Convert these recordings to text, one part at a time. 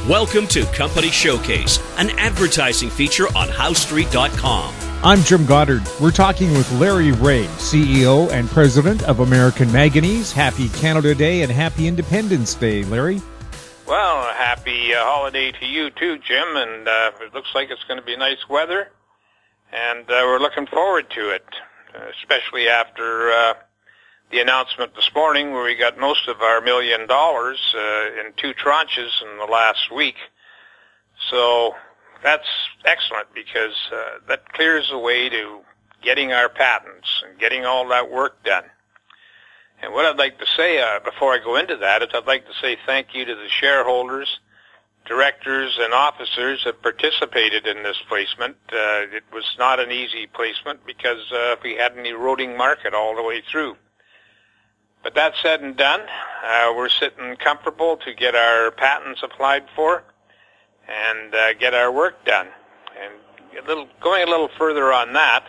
Welcome to Company Showcase, an advertising feature on HowStreet.com. I'm Jim Goddard. We're talking with Larry Reaugh, CEO and President of American Manganese. Happy Canada Day and Happy Independence Day, Larry. Well, happy holiday to you too, Jim, and it looks like it's going to be nice weather, and we're looking forward to it, especially after the announcement this morning where we got most of our $1 million in 2 tranches in the last week. So that's excellent because that clears the way to getting our patents and getting all that work done. And what I'd like to say before I go into that is I'd like to say thank you to the shareholders, directors, and officers that participated in this placement. It was not an easy placement because we had an eroding market all the way through. But that said and done, we're sitting comfortable to get our patents applied for and get our work done. And going a little further on that,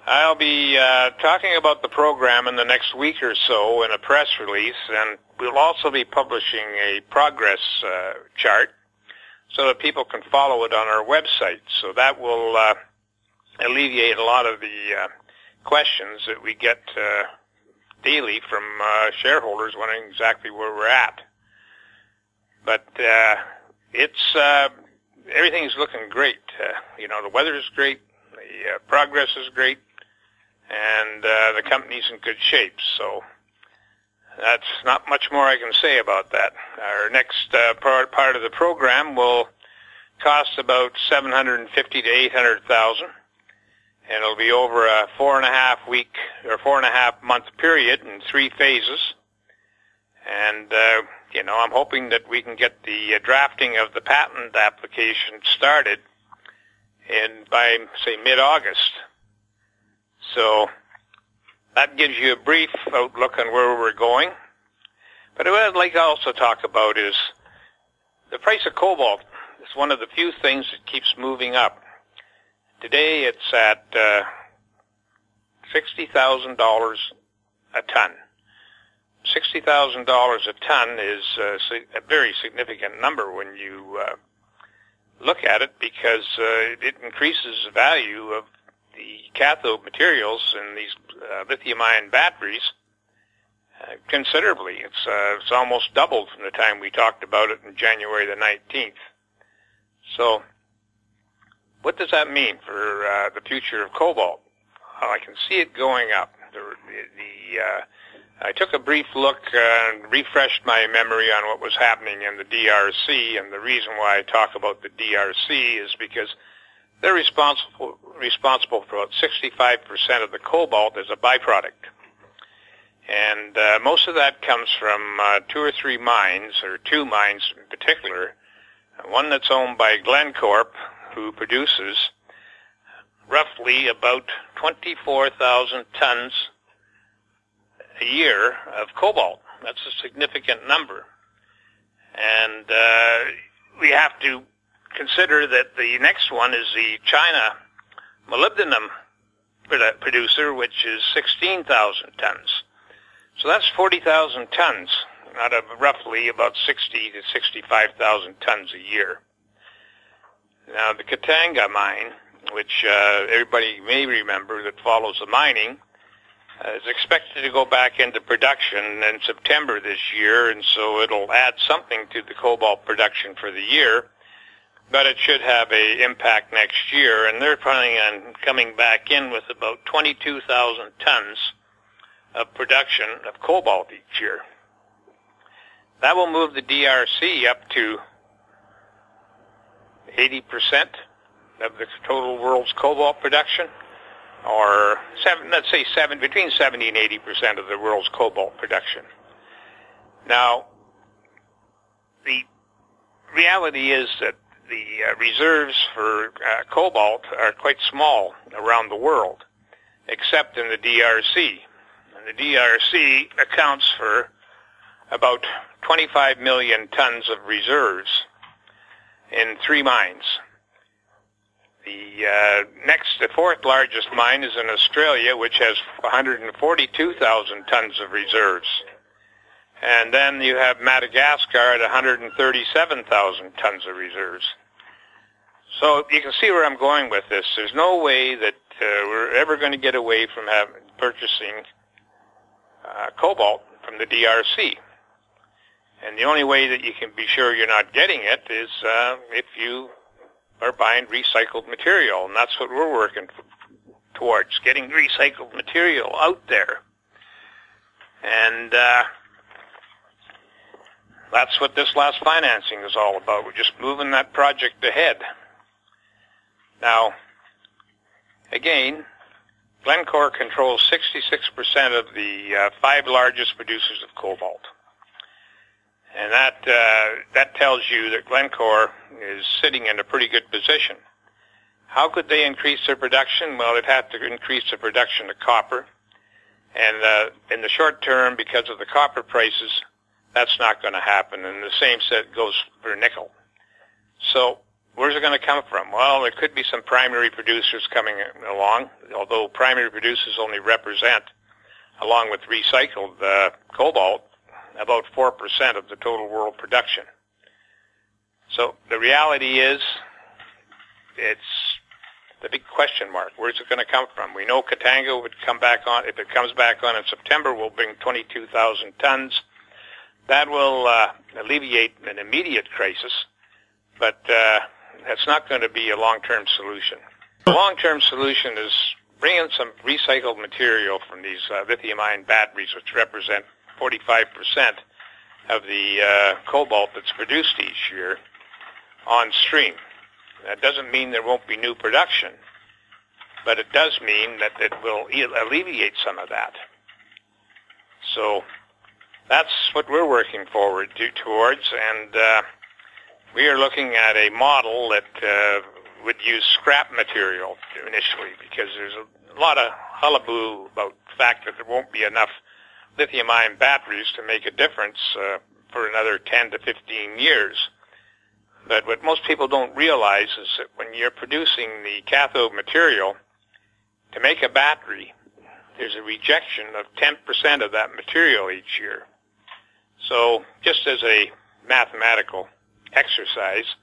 I'll be talking about the program in the next week or so in a press release, and we'll also be publishing a progress chart so that people can follow it on our website. So that will alleviate a lot of the questions that we get daily from shareholders wondering exactly where we're at. But it's everything's looking great. The weather is great, the progress is great, and the company's in good shape. So that's not much more I can say about that. Our next part of the program will cost about $750,000 to $800,000. And it'll be over a 4.5-week or 4.5-month period in 3 phases. And, I'm hoping that we can get the drafting of the patent application started by, say, mid-August. So that gives you a brief outlook on where we're going. But what I'd like to also talk about is the price of cobalt is one of the few things that keeps moving up. Today it's at $60,000 a ton. $60,000 a ton is a very significant number when you look at it because it increases the value of the cathode materials in these lithium-ion batteries considerably. It's almost doubled from the time we talked about it in January the 19th. So what does that mean for the future of cobalt? Well, I can see it going up. I took a brief look and refreshed my memory on what was happening in the DRC, and the reason why I talk about the DRC is because they're responsible for about 65% of the cobalt as a byproduct. And most of that comes from 2 or 3 mines, or 2 mines in particular, one that's owned by Glencorp, who produces roughly about 24,000 tons a year of cobalt. That's a significant number. And we have to consider that the next one is the China molybdenum producer, which is 16,000 tons. So that's 40,000 tons out of roughly about 60 to 65,000 tons a year. Now, the Katanga mine, which everybody may remember that follows the mining, is expected to go back into production in September this year, and so it'll add something to the cobalt production for the year, but it should have an impact next year, and they're planning on coming back in with about 22,000 tons of production of cobalt each year. That will move the DRC up to 80% of the total world's cobalt production, or between 70 and 80% of the world's cobalt production. Now, the reality is that the reserves for cobalt are quite small around the world, except in the DRC. And the DRC accounts for about 25 million tons of reserves in 3 mines. The 4th largest mine is in Australia, which has 142,000 tons of reserves. And then you have Madagascar at 137,000 tons of reserves. So you can see where I'm going with this. There's no way that we're ever going to get away from purchasing cobalt from the DRC. And the only way that you can be sure you're not getting it is if you are buying recycled material. And that's what we're working towards, getting recycled material out there. And that's what this last financing is all about. We're just moving that project ahead. Now, again, Glencore controls 66% of the 5 largest producers of cobalt. And that tells you that Glencore is sitting in a pretty good position. How could they increase their production? Well, they'd have to increase the production of copper. And in the short term, because of the copper prices, that's not going to happen. And the same set goes for nickel. So where's it going to come from? Well, there could be some primary producers coming along, although primary producers only represent, along with recycled cobalt, about 4% of the total world production. So the reality is, it's the big question mark. Where's it going to come from? We know Katanga would come back on. If it comes back on in September, we'll bring 22,000 tons. That will alleviate an immediate crisis, but that's not going to be a long-term solution. The long-term solution is bringing some recycled material from these lithium-ion batteries, which represent 45% of the cobalt that's produced each year, on stream. That doesn't mean there won't be new production, but it does mean that it will alleviate some of that. So that's what we're working forward towards, and we are looking at a model that would use scrap material initially, because there's a lot of hullabaloo about the fact that there won't be enough lithium-ion batteries to make a difference for another 10 to 15 years. But what most people don't realize is that when you're producing the cathode material, to make a battery, there's a rejection of 10% of that material each year. So just as a mathematical exercise,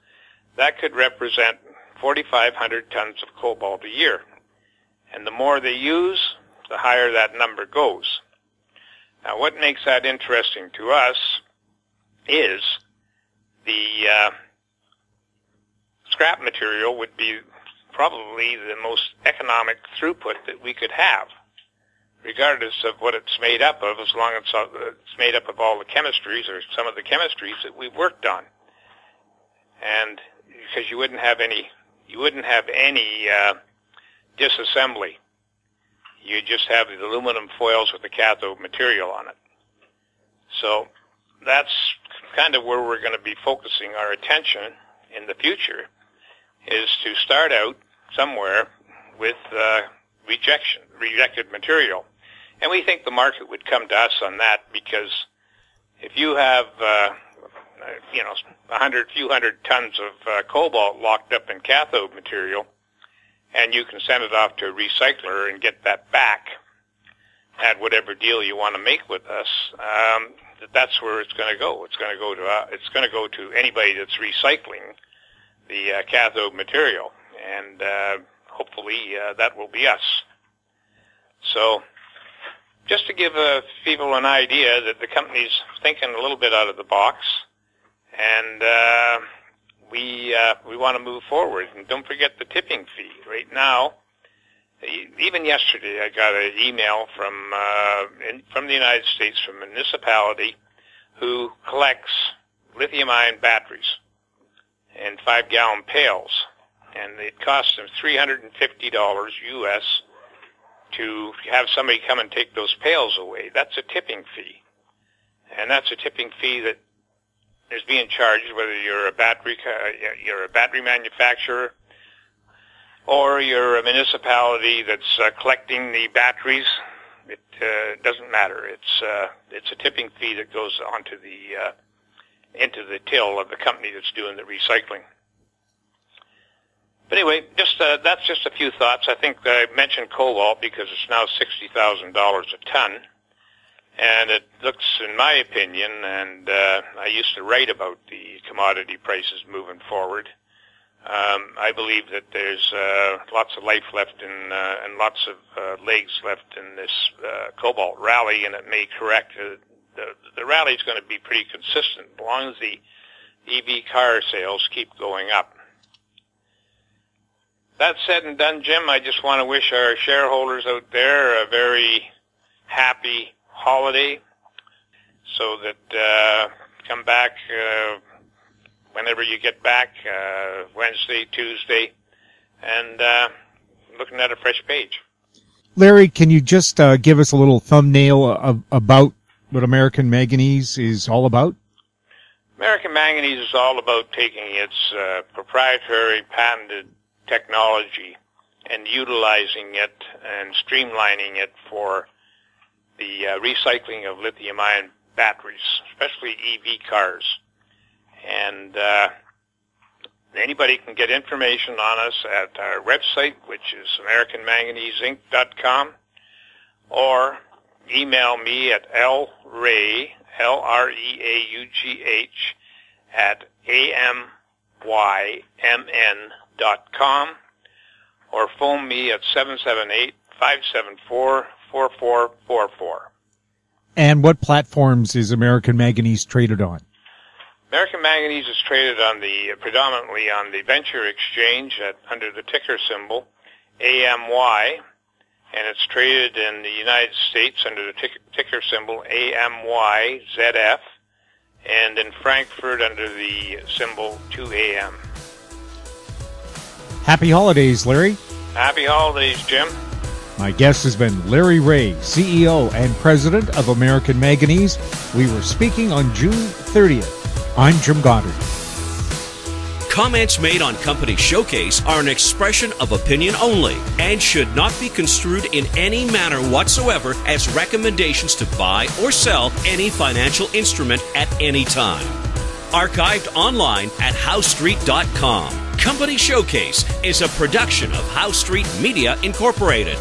that could represent 4,500 tons of cobalt a year. And the more they use, the higher that number goes. Now, what makes that interesting to us is the scrap material would be probably the most economic throughput that we could have, regardless of what it's made up of, as long as it's made up of all the chemistries or some of the chemistries that we've worked on. And because you wouldn't have any disassembly. You just have the aluminum foils with the cathode material on it. So that's kind of where we're going to be focusing our attention in the future, is to start out somewhere with rejected material. And we think the market would come to us on that, because if you have few hundred tons of cobalt locked up in cathode material, and you can send it off to a recycler and get that back at whatever deal you want to make with us, that's where it's going to go. It's going to go to anybody that's recycling the cathode material, and hopefully that will be us. So just to give people an idea that the company's thinking a little bit out of the box, and we want to move forward. And don't forget the tipping fee. Right now, even yesterday, I got an email from the United States, from a municipality who collects lithium-ion batteries in 5-gallon pails, and it costs them $350 US to have somebody come and take those pails away. That's a tipping fee, and that's a tipping fee that is being charged whether you're a battery manufacturer or you're a municipality that's collecting the batteries. It doesn't matter. It's a tipping fee that goes onto into the till of the company that's doing the recycling. But anyway, that's just a few thoughts. I think I mentioned cobalt because it's now $60,000 a ton, And it looks, in my opinion, and I used to write about the commodity prices moving forward, I believe that there's lots of life left and lots of legs left in this cobalt rally, and it may correct. The rally is going to be pretty consistent as long as the EV car sales keep going up. That said and done, Jim, I just want to wish our shareholders out there a very happy holiday, so that come back whenever you get back, Wednesday, Tuesday, and looking at a fresh page. Larry, can you just give us a little thumbnail about what American Manganese is all about? American Manganese is all about taking its proprietary patented technology and utilizing it and streamlining it for the recycling of lithium-ion batteries, especially EV cars. And anybody can get information on us at our website, which is AmericanManganeseInc.com, or email me at lreaugh, LREAUGH, at amymn.com, or phone me at 778-574-4444. And what platforms is American Manganese traded on? American Manganese is traded on predominantly on the Venture Exchange under the ticker symbol AMY, and it's traded in the United States under the ticker symbol AMYZF, and in Frankfurt under the symbol 2AM. Happy holidays, Larry. Happy holidays, Jim. My guest has been Larry Reaugh, CEO and President of American Manganese. We were speaking on June 30th. I'm Jim Goddard. Comments made on Company Showcase are an expression of opinion only and should not be construed in any manner whatsoever as recommendations to buy or sell any financial instrument at any time. Archived online at HowStreet.com. Company Showcase is a production of How Street Media Incorporated.